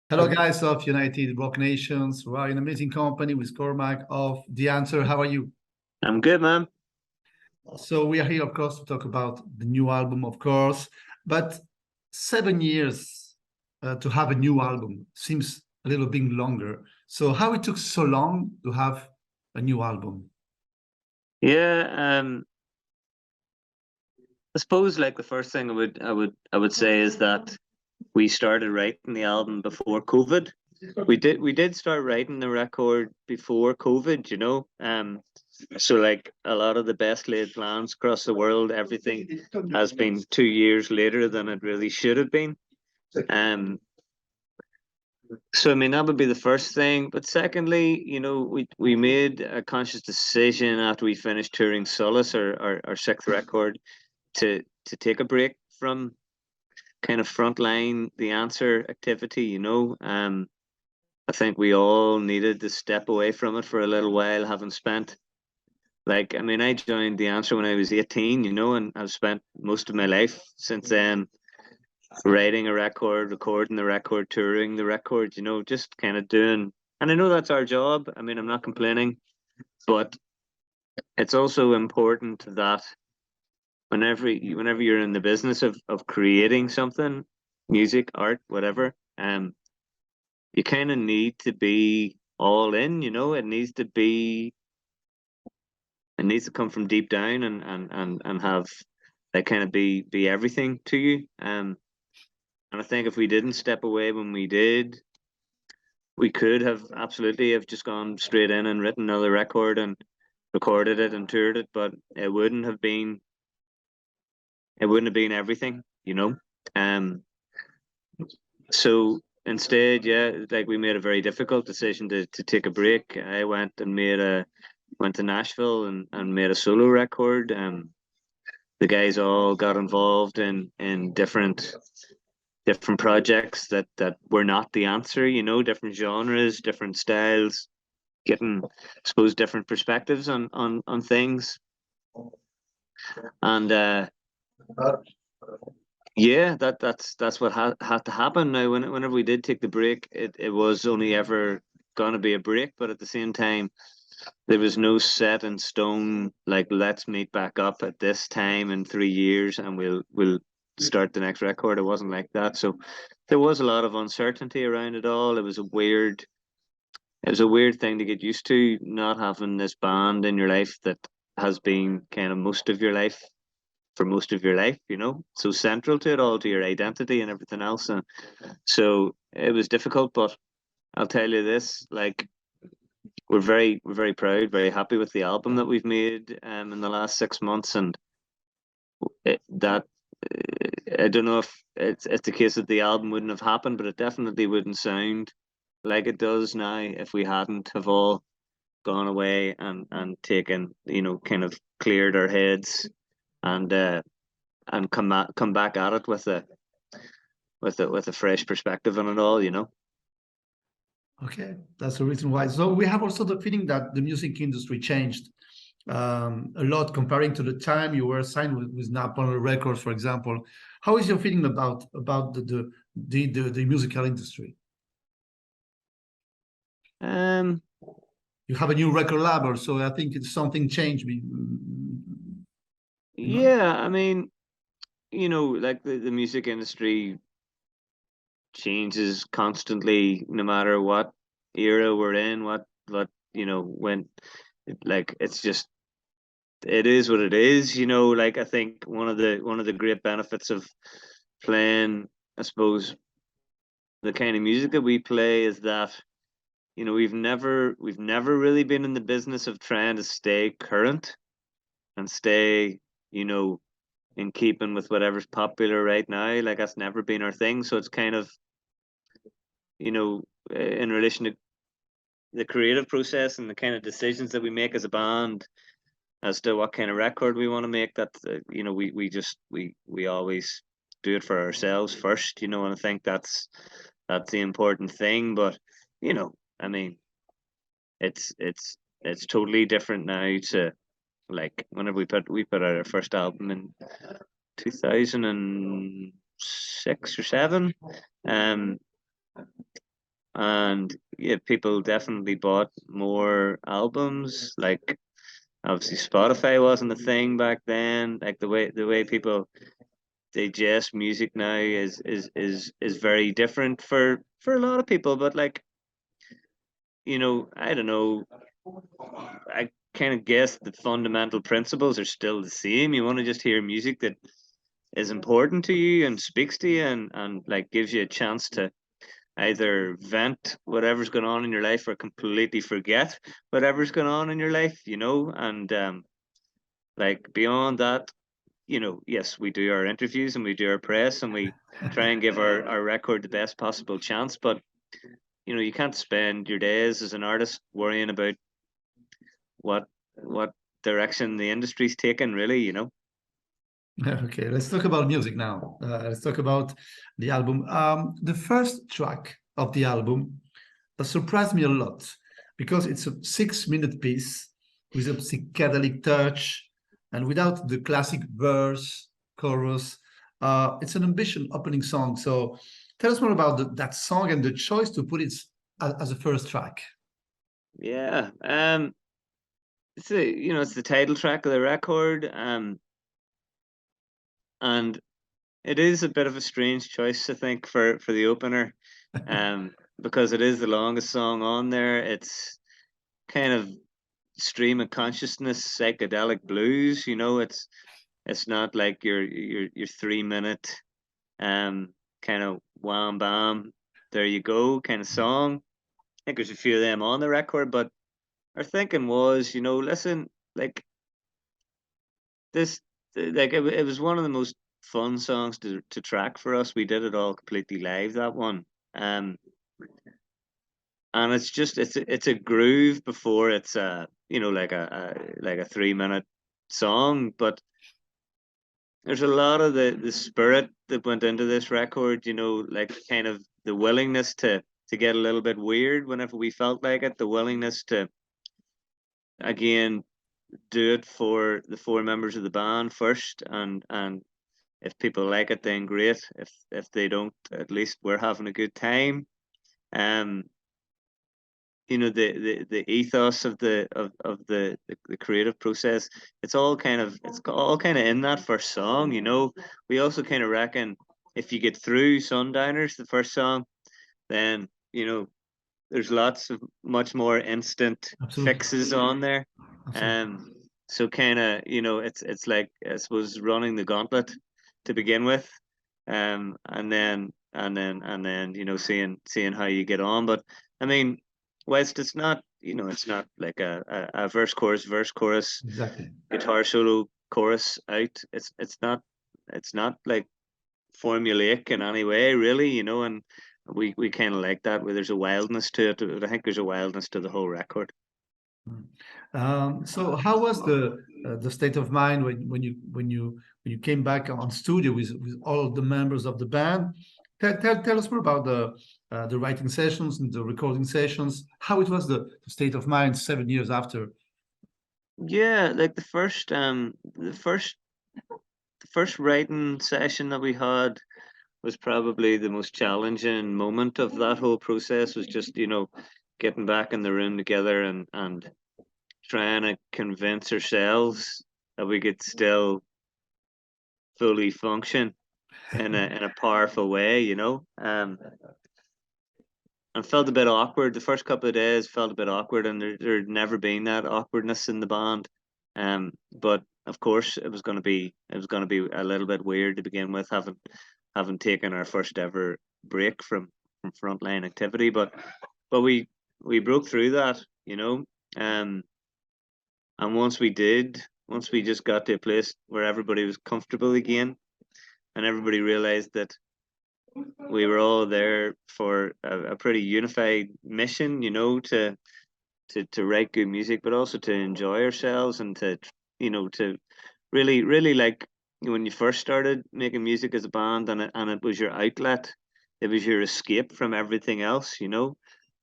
Hello, guys of United Rock Nations. We are an amazing company with Cormac of The Answer. How are you? I'm good, man. So we are here, of course, to talk about the new album, of course. But 7 years to have a new album seems a little bit longer. So how it took so long to have a new album? Yeah, I suppose like the first thing I would say is that we started writing the album before COVID. We did start writing the record before COVID, you know. So like a lot of the best laid plans across the world, everything has been 2 years later than it really should have been. Um, so I mean that would be the first thing. But secondly, you know, we made a conscious decision after we finished touring Solace, our sixth record, to take a break from kind of frontline the answer activity, you know. I think we all needed to step away from it for a little while, having spent like I mean, I joined the answer when I was 18, you know, and I've spent most of my life since then writing a record, recording the record, touring the record, you know, just kind of doing, and I know that's our job. I mean, I'm not complaining, but it's also important that whenever you're in the business of creating something, music, art, whatever, you kind of need to be all in, you know. It needs to come from deep down and have like kind of be everything to you. And I think if we didn't step away when we did, we could have absolutely have just gone straight in and written another record and recorded it and toured it, but it wouldn't have been everything, you know. Um, so instead, yeah, like we made a very difficult decision to take a break. I went to Nashville and made a solo record. The guys all got involved in different projects that were not the answer, you know, different genres, different styles, getting, I suppose, different perspectives on things. And yeah, that's what had to happen. Now, whenever we did take the break, it was only ever going to be a break, but at the same time, there was no set in stone like let's meet back up at this time in 3 years and we'll start the next record. It wasn't like that. So there was a lot of uncertainty around it all. It was a weird thing to get used to, not having this band in your life that has been kind of most of your life for most of your life, you know, so central to it all, to your identity and everything else. And so it was difficult, but I'll tell you this, like we're very proud, very happy with the album that we've made in the last 6 months, and that I don't know if it's the case that the album wouldn't have happened, but it definitely wouldn't sound like it does now if we hadn't have all gone away and taken, you know, kind of cleared our heads and come back at it with a fresh perspective on it all, you know. Okay, that's the reason why. So we have also the feeling that the music industry changed a lot comparing to the time you were signed with Napalm Records, for example. How is your feeling about the musical industry? Um, You have a new record label, so I think it's something changed. You know? yeah, I mean, you know, like the music industry changes constantly, no matter what era we're in, what you know, when like it's just it is what it is, you know. Like I think one of the great benefits of playing, I suppose, the kind of music that we play is that, you know, we've never really been in the business of trying to stay current and stay, you know, in keeping with whatever's popular right now. Like that's never been our thing. So it's kind of, you know, in relation to the creative process and the kind of decisions that we make as a band as to what kind of record we want to make, that you know, we always do it for ourselves first, you know. And I think that's the important thing. But you know, I mean, it's totally different now to like whenever we put out our first album in 2006 or 7. um and yeah, people definitely bought more albums. Like obviously Spotify wasn't a thing back then. Like the way people digest music now is very different for a lot of people. But like, I don't know. I kind of guess the fundamental principles are still the same. You want to just hear music that is important to you and speaks to you, and like gives you a chance to either vent whatever's going on in your life or completely forget whatever's going on in your life, and like beyond that, yes, we do our interviews and we do our press and we try and give our record the best possible chance, but you can't spend your days as an artist worrying about what direction the industry's taking, really. Okay, let's talk about music now. Let's talk about the album. The first track of the album surprised me a lot because it's a 6-minute piece with a psychedelic touch and without the classic verse, chorus. It's an ambition opening song. So tell us more about that song and the choice to put it as a first track. Yeah. It's the title track of the record. And it is a bit of a strange choice, I think, for the opener, because it is the longest song on there. It's kind of stream of consciousness, psychedelic blues. It's not like your 3 minute kind of wham bam, there you go kind of song. I think there's a few of them on the record, but our thinking was, listen, like this, like it was one of the most fun songs to track for us. We did it all completely live, that one. Um, and it's a groove before it's like a 3 minute song, but there's a lot of the spirit that went into this record, like kind of the willingness to get a little bit weird whenever we felt like it, the willingness to again do it for the four members of the band first, and if people like it, then great. If they don't, at least we're having a good time. Um, the ethos of the creative process. It's all kind of in that first song. We also kind of reckon if you get through Sundowners, the first song, then there's lots of much more instant Absolutely. fixes on there. Absolutely. So kind of it's like, I suppose, running the gauntlet to begin with, and then seeing how you get on. But I mean, whilst it's not like a verse chorus Exactly. guitar solo chorus out. It's not like formulaic in any way, really, and we kind of like that, where there's a wildness to it. I think there's a wildness to the whole record. So how was the state of mind when you came back on studio with all the members of the band? Tell us more about the writing sessions and the recording sessions. How it was the state of mind 7 years after. Yeah, like the first writing session that we had was probably the most challenging moment of that whole process. Was just getting back in the room together and trying to convince ourselves that we could still fully function in a powerful way, and felt a bit awkward. The first couple of days felt a bit awkward, and there'd never been that awkwardness in the band. But of course, it was gonna be a little bit weird to begin with, having taken our first ever break from frontline activity. But we broke through that, um, and once we just got to a place where everybody was comfortable again, and everybody realized that we were all there for a pretty unified mission, to write good music, but also to enjoy ourselves and to really, really, like when you first started making music as a band, and it was your outlet, it was your escape from everything else,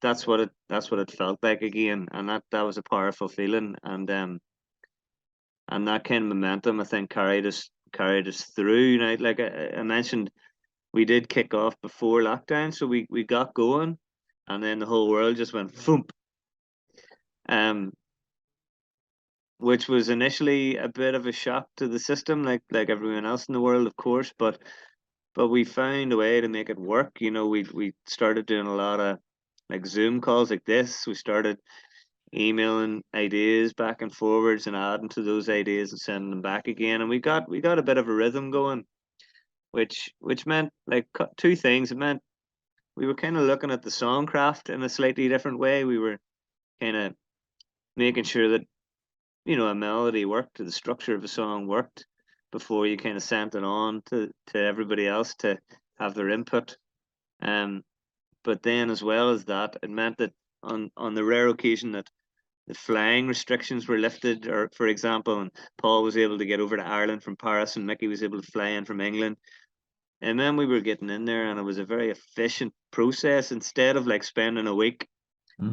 that's what it felt like again, and that was a powerful feeling, and that kind of momentum, I think, carried us through. Now, like I mentioned, we did kick off before lockdown, so we got going. and then the whole world just went thump. Which was initially a bit of a shock to the system, like everyone else in the world, of course, but we found a way to make it work. You know, we started doing a lot of like Zoom calls like this. We started emailing ideas back and forwards and adding to those ideas and sending them back again, and we got a bit of a rhythm going, which meant like two things. It meant we were kind of looking at the songcraft in a slightly different way. We were kind of making sure that, you know, a melody worked, the structure of a song worked before you kind of sent it on to everybody else to have their input. But then as well as that, it meant that on the rare occasion that the flying restrictions were lifted, or for example, and Paul was able to get over to Ireland from Paris and Mickey was able to fly in from England. And then we were getting in there and it was a very efficient process. Instead of like spending a week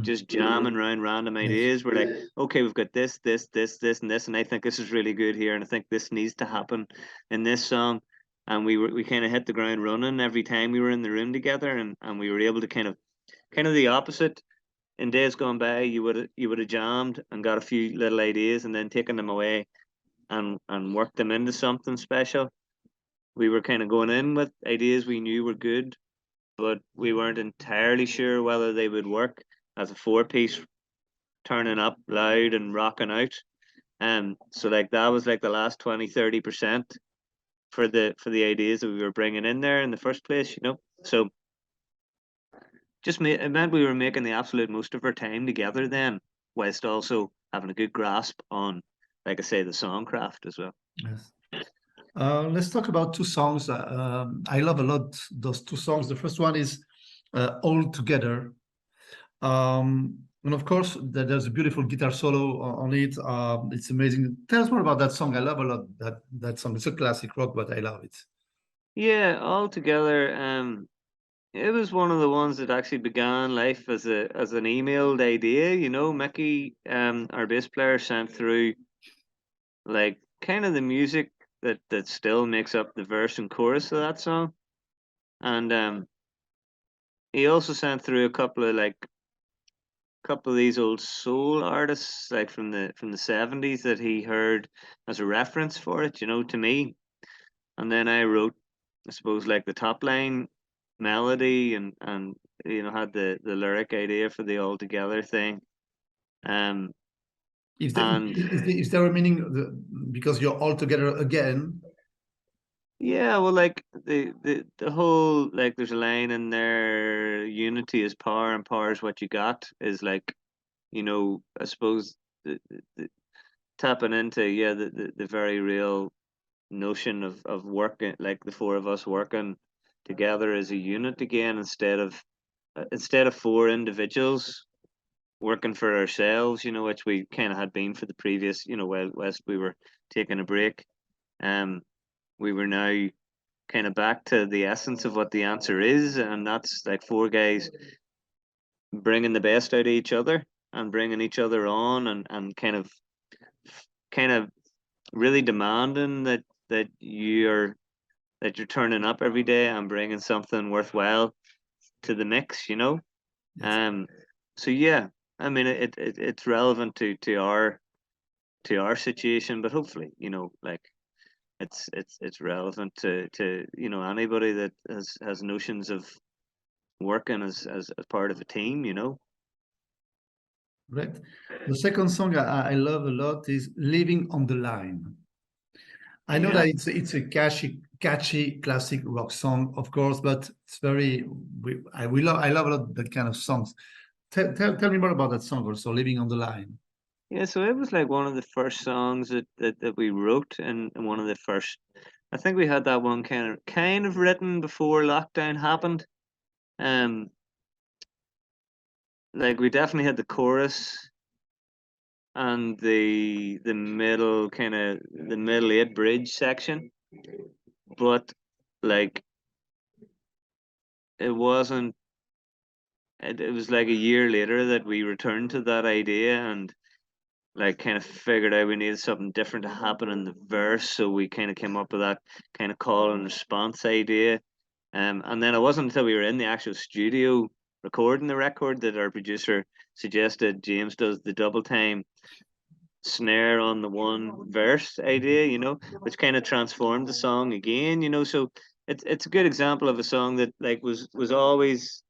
just jamming around random ideas. We're like, okay, we've got this, this, this, this, and this, and I think this is really good here, and I think this needs to happen in this song. And we kind of hit the ground running every time we were in the room together, and we were able to kind of the opposite. In days gone by, you would have jammed and got a few little ideas, and then taken them away and worked them into something special. We were kind of going in with ideas we knew were good, but we weren't entirely sure whether they would work as a four-piece, turning up loud and rocking out. So like that was like the last 20-30% for the ideas that we were bringing in there in the first place, you know. So it meant we were making the absolute most of our time together then, whilst also having a good grasp on, like I say, the songcraft as well. Yes. Let's talk about two songs. I love a lot those two songs. The first one is All Together. And of course, there's a beautiful guitar solo on it. It's amazing. Tell us more about that song. I love a lot that song. It's a classic rock, but I love it. Yeah, All Together. It was one of the ones that actually began life as an emailed idea. You know, Mickey, our bass player, sent through like kind of the music that still makes up the verse and chorus of that song, and he also sent through a couple of these old soul artists like from the 70s that he heard as a reference for it, you know, to me. And then I wrote, I suppose, like the top line melody and you know, had the lyric idea for the all together thing. Is And there a meaning because you're all together again? yeah, well, like the whole, like there's a line in there, unity is power and power is what you got, is like, you know, I suppose the tapping into, yeah, the very real notion of working, like the four of us working together as a unit again, instead of four individuals working for ourselves, you know, which we kind of had been for the previous, you know, whilst we were taking a break. We were now kind of back to the essence of what the answer is, and that's like four guys bringing the best out of each other and bringing each other on, and kind of really demanding that you're turning up every day and bringing something worthwhile to the mix, you know. Yes. So yeah, I mean it's relevant to our situation, but hopefully, you know, like it's relevant to you know, anybody that has notions of working as part of a team, you know. Right. The second song I love a lot is Living on the Line. I know Yeah. that it's a catchy classic rock song, of course, but it's very I love a lot that kind of songs. Tell me more about that song also, Living on the Line. Yeah, so it was like one of the first songs that we wrote, and one of the first. I think we had that one kind of written before lockdown happened. Um, like we definitely had the chorus and the middle eight bridge section, but like it wasn't. It was like a year later that we returned to that idea and like kind of figured out we needed something different to happen in the verse, so we kind of came up with that kind of call and response idea. And then it wasn't until we were in the actual studio recording the record that our producer suggested James does the double time snare on the one verse idea, you know, which kind of transformed the song again, you know. So it's a good example of a song that like was always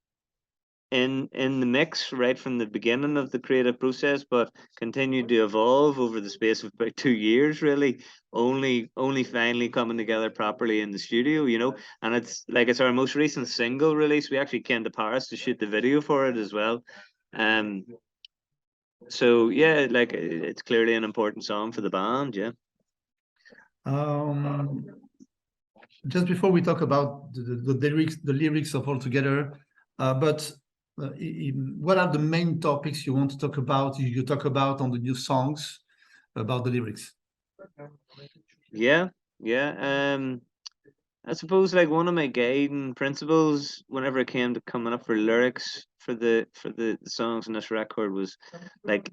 in the mix right from the beginning of the creative process, but continued to evolve over the space of about 2 years, really. Only finally coming together properly in the studio, you know. And it's our most recent single release. We actually came to Paris to shoot the video for it as well. Um, so yeah, like it's clearly an important song for the band, yeah. Um, just before we talk about the lyrics of All Together, but what are the main topics you want to talk about? You talk about on the new songs about the lyrics. Yeah, yeah. I suppose like one of my guiding principles whenever it came to coming up for lyrics for the songs on this record was like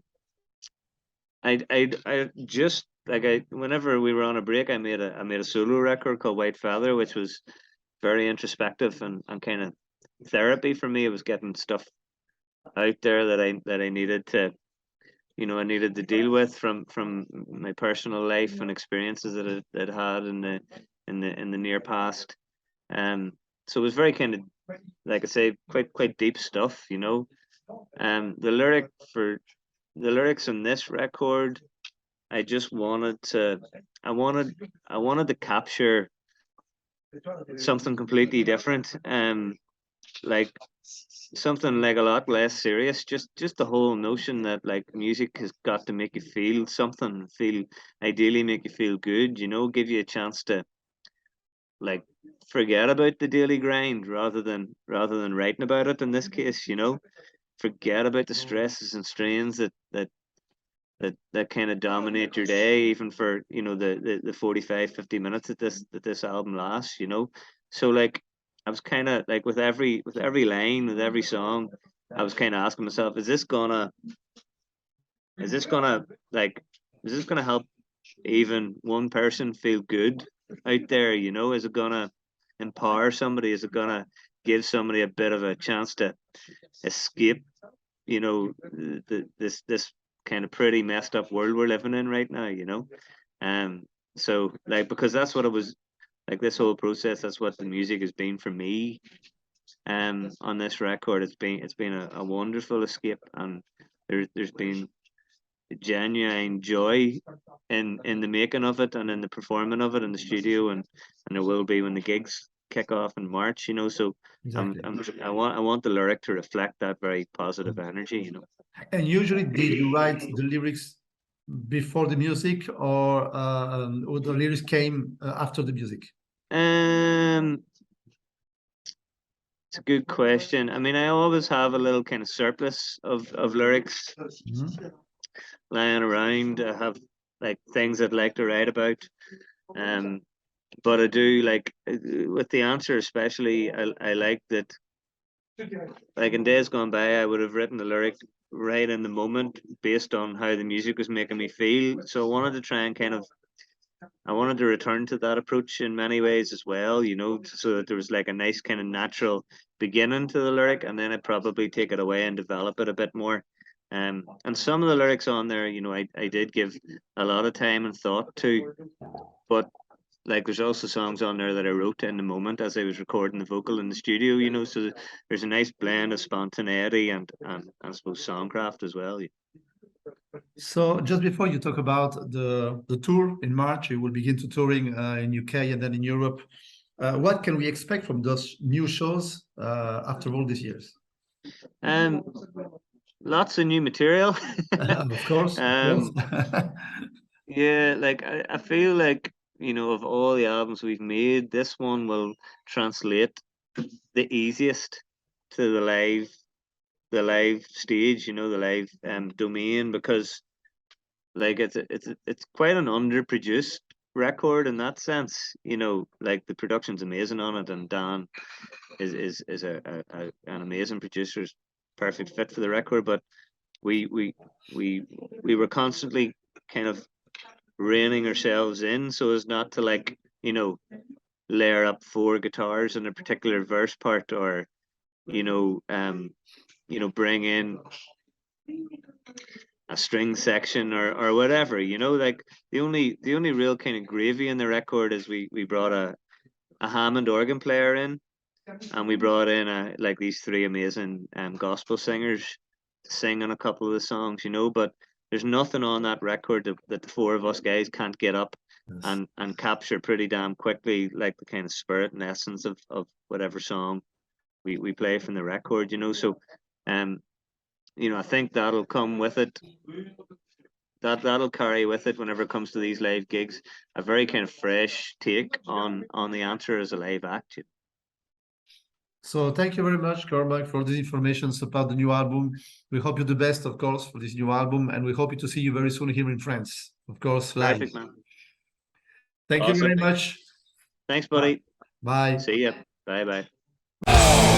I just like I whenever we were on a break I made a solo record called White Feather, which was very introspective and kind of therapy for me. It was getting stuff out there that I needed to, you know, I needed to deal with from my personal life and experiences that I had in the near past. So it was very kind of, like I say, quite deep stuff, you know. The the lyrics in this record, I just wanted to, I wanted I wanted to capture something completely different. Like something like a lot less serious. Just the whole notion that like music has got to make you feel something, feel ideally make you feel good, you know, give you a chance to like forget about the daily grind rather than writing about it in this case, you know. Forget about the stresses and strains that kind of dominate your day, even for, you know, the 45, 50 minutes that this album lasts, you know. So like I was kind of like with every line, with every song, I was kind of asking myself, is this gonna like is this gonna help even one person feel good out there, you know? Is it gonna empower somebody? Is it gonna give somebody a bit of a chance to escape, you know, this kind of pretty messed up world we're living in right now, you know? Um, so like because that's what it was like this whole process, that's what the music has been for me. On this record, it's been a wonderful escape, and there's been genuine joy in the making of it and in the performing of it in the studio, and there will be when the gigs kick off in March, you know. So Exactly. I want the lyric to reflect that very positive energy, you know. And usually, did you write the lyrics before the music, or the lyrics came after the music? Um, it's a good question. I mean, I always have a little kind of surplus of lyrics Mhm. lying around. I have like things I'd like to write about. Um, but I do like with the answer especially. I like that. Like in days gone by, I would have written the lyric right in the moment based on how the music was making me feel. So I wanted to try and kind of I wanted to return to that approach in many ways as well, you know, so that there was like a nice kind of natural beginning to the lyric, and then I'd probably take it away and develop it a bit more. And some of the lyrics on there, you know, I did give a lot of time and thought to, but like there's also songs on there that I wrote in the moment as I was recording the vocal in the studio, you know, so there's a nice blend of spontaneity and I suppose songcraft as well. So just before you talk about the tour in March, you will begin to touring in UK and then in Europe. What can we expect from those new shows after all these years? Um, Lots of new material. Of course, of course. um, yeah, like I feel like, you know, of all the albums we've made, this one will translate the easiest to the live stage, you know, the live domain, because like it's quite an underproduced record in that sense, you know, like the production's amazing on it, and Dan is an amazing producer, is perfect fit for the record, but we we we we were constantly kind of reining ourselves in so as not to, like, you know, layer up four guitars in a particular verse part, or bring in a string section or whatever, like the only real kind of gravy in the record is we brought a Hammond organ player in, and we brought in like these three amazing gospel singers to sing on a couple of the songs, but there's nothing on that record that the four of us guys can't get up Yes. and capture pretty damn quickly, like the kind of spirit and essence of whatever song we play from the record, so I think that'll come with it. That'll carry with it whenever it comes to these live gigs, a very kind of fresh take on the Answer as a live act. So thank you very much, Cormac, for this information about the new album. We hope you the best, of course, for this new album, and we hope to see you very soon here in France, of course, live. Perfect, man. Thank you very much. Thanks, buddy. Bye. See ya. Bye bye.